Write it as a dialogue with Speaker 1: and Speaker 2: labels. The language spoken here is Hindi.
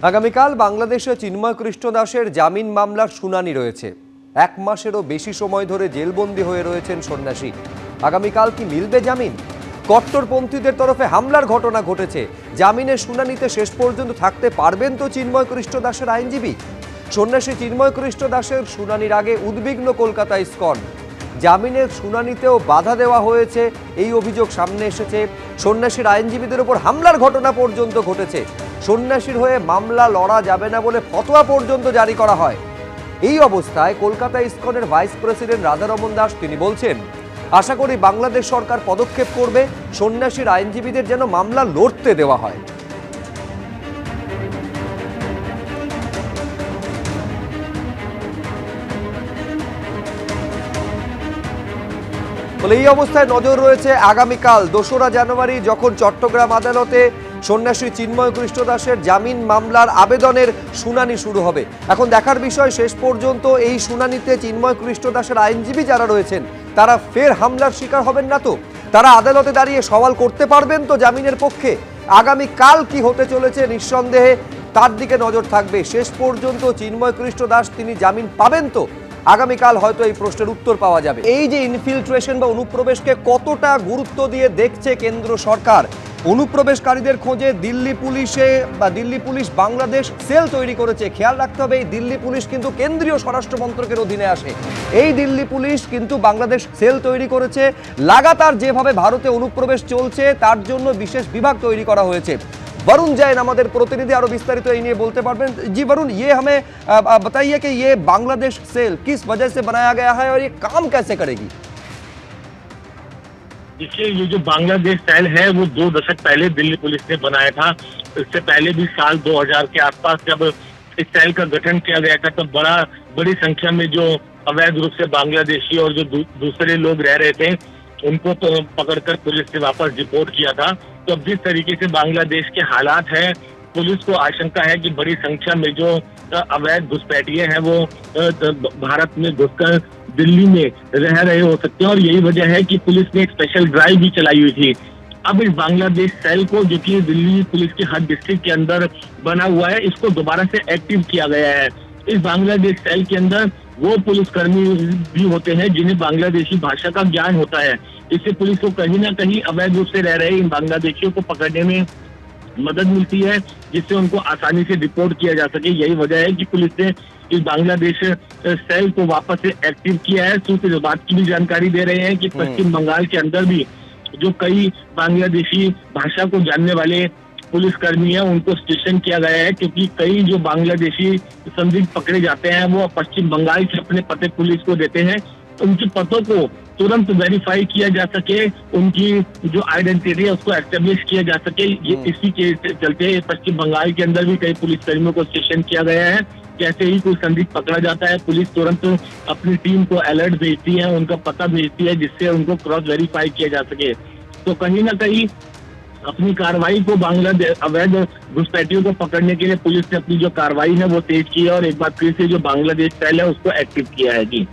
Speaker 1: আগামীকাল বাংলাদেশে চিন্ময় কৃষ্ণ দাসের জামিন মামলার শুনানি রয়েছে। 1 মাসেরও বেশি সময় ধরে জেলবন্দী হয়ে রয়েছেন সন্ন্যাসী। আগামীকাল কি মিলবে জামিন? কট্টরপন্থীদের তরফে হামলার ঘটনা ঘটেছে। জামিনের শুনানিতে শেষ পর্যন্ত থাকতে পারবেন তো চিন্ময় কৃষ্ণ দাসের আইনজীবী? সন্ন্যাসী চিন্ময় কৃষ্ণ দাসের শুনানির আগে উদ্বিগ্ন কলকাতা ইসকন। জামিনের শুনানিতেও বাধা দেওয়া হয়েছে, এই অভিযোগ সামনে এসেছে। সন্ন্যাসীর আইনজীবীদের উপর হামলার ঘটনা পর্যন্ত ঘটেছে। সন্ন্যাসীর হয়ে মামলা লড়া যাবে না বলে ফতোয়া পর্যন্ত জারি করা হয়। এই অবস্থায় কলকাতা ইসকনের ভাইস প্রেসিডেন্ট রাধারমন দাস তিনি বলছেন, আশা করি বাংলাদেশ সরকার পদক্ষেপ করবে, সন্ন্যাসীর আইনজীবীদের যেন মামলা লড়তে দেওয়া হয়। ফলে এই অবস্থায় নজর রয়েছে আগামীকাল 2রা জানুয়ারি যখন চট্টগ্রাম আদালতে সন্ন্যাসী চিন্ময় কৃষ্ণ দাসের জামিন মামলার আবেদনের শুনানি শুরু হবে। এখন দেখার বিষয়, শেষ পর্যন্ত এই শুনানিতে চিন্ময় কৃষ্ণ দাসের আইনজীবী যারা রয়েছেন তারা ফের হামলার শিকার হবেন না তো? তারা আদালতে দাঁড়িয়ে সওয়াল করতে পারবেন তো জামিনের পক্ষে? আগামীকাল কি হতে চলেছে নিঃসন্দেহে তার দিকে নজর থাকবে। শেষ পর্যন্ত চিন্ময় কৃষ্ণ দাস তিনি জামিন পাবেন তো? আগামীকাল হয়তো এই প্রশ্নের উত্তর পাওয়া যাবে। এই যে ইনফিলট্রেশন বা অনুপ্রবেশকে কতটা গুরুত্ব দিয়ে দেখছে কেন্দ্র সরকার, অনুপ্রবেশকারীদের খোঁজে দিল্লি পুলিশ বাংলাদেশ সেল তৈরি করেছে। খেয়াল রাখতে হবে, এই দিল্লি পুলিশ কিন্তু কেন্দ্রীয় স্বরাষ্ট্র মন্ত্রকের অধীনে আসে। এই দিল্লি পুলিশ কিন্তু বাংলাদেশ সেল তৈরি করেছে। লাগাতার যেভাবে ভারতে অনুপ্রবেশ চলছে তার জন্য বিশেষ বিভাগ তৈরি করা হয়েছে। वरुण जैन हमारे प्रतिनिधि और विस्तारित तो बोलते पारबेन। जी वरुण, ये हमें बताइए कि ये बांग्लादेश सेल किस वजह से बनाया गया है और ये काम कैसे करेगी?
Speaker 2: देखिए, ये जो बांग्लादेश सेल है वो 2 दशक पहले दिल्ली पुलिस ने बनाया था। इससे पहले भी साल 2000 के आसपास जब इस सेल का गठन किया गया था तब बड़ी संख्या में जो अवैध रूप से बांग्लादेशी और जो दूसरे लोग रह रहे थे उनको तो पकड़कर पुलिस ने वापस डिपोर्ट किया था। तो अब जिस तरीके से बांग्लादेश के हालात हैं, पुलिस को आशंका है कि बड़ी संख्या में जो अवैध घुसपैठिए हैं वो भारत में घुसकर दिल्ली में रह रहे हो सकते हैं। और यही वजह है कि पुलिस ने एक स्पेशल ड्राइव भी चलाई हुई थी। अब इस बांग्लादेश सेल को, जो कि दिल्ली पुलिस के हर डिस्ट्रिक्ट के अंदर बना हुआ है, इसको दोबारा से एक्टिव किया गया है। इस बांग्लादेश सेल के अंदर वो पुलिसकर्मी भी होते हैं जिन्हें बांग्लादेशी भाषा का ज्ञान होता है। इससे पुलिस को कहीं ना कहीं अवैध रूप से रह रहे इन बांग्लादेशियों को पकड़ने में मदद मिलती है, जिससे उनको आसानी से रिपोर्ट किया जा सके। यही वजह है कि पुलिस ने इस बांग्लादेश सेल को वापस से एक्टिव किया है। सूत्र इस बात की भी जानकारी दे रहे हैं कि पश्चिम बंगाल के अंदर भी जो कई बांग्लादेशी भाषा को जानने वाले पुलिसकर्मी है उनको स्टेशन किया गया है, क्योंकि कई जो बांग्लादेशी संदिग्ध पकड़े जाते हैं वो पश्चिम बंगाल से अपने पते पुलिस को देते हैं। उनके पतों को तुरंत वेरीफाई किया जा सके, उनकी जो आइडेंटिटी है उसको एस्टेब्लिश किया जा सके। ये इसी के चलते पश्चिम बंगाल के अंदर भी कई पुलिसकर्मियों को स्टेशन किया गया है। जैसे ही कोई संदिग्ध पकड़ा जाता है, पुलिस तुरंत अपनी टीम को अलर्ट भेजती है, उनका पता भेजती है, जिससे उनको क्रॉस वेरीफाई किया जा सके। तो कहीं ना कहीं अपनी कार्रवाई को बांग्लादेश अवैध घुसपैठियों को पकड़ने के लिए पुलिस ने अपनी जो कार्रवाई है वो तेज की है और एक बार फिर से जो बांग्लादेश सेल है उसको एक्टिव किया है। जी।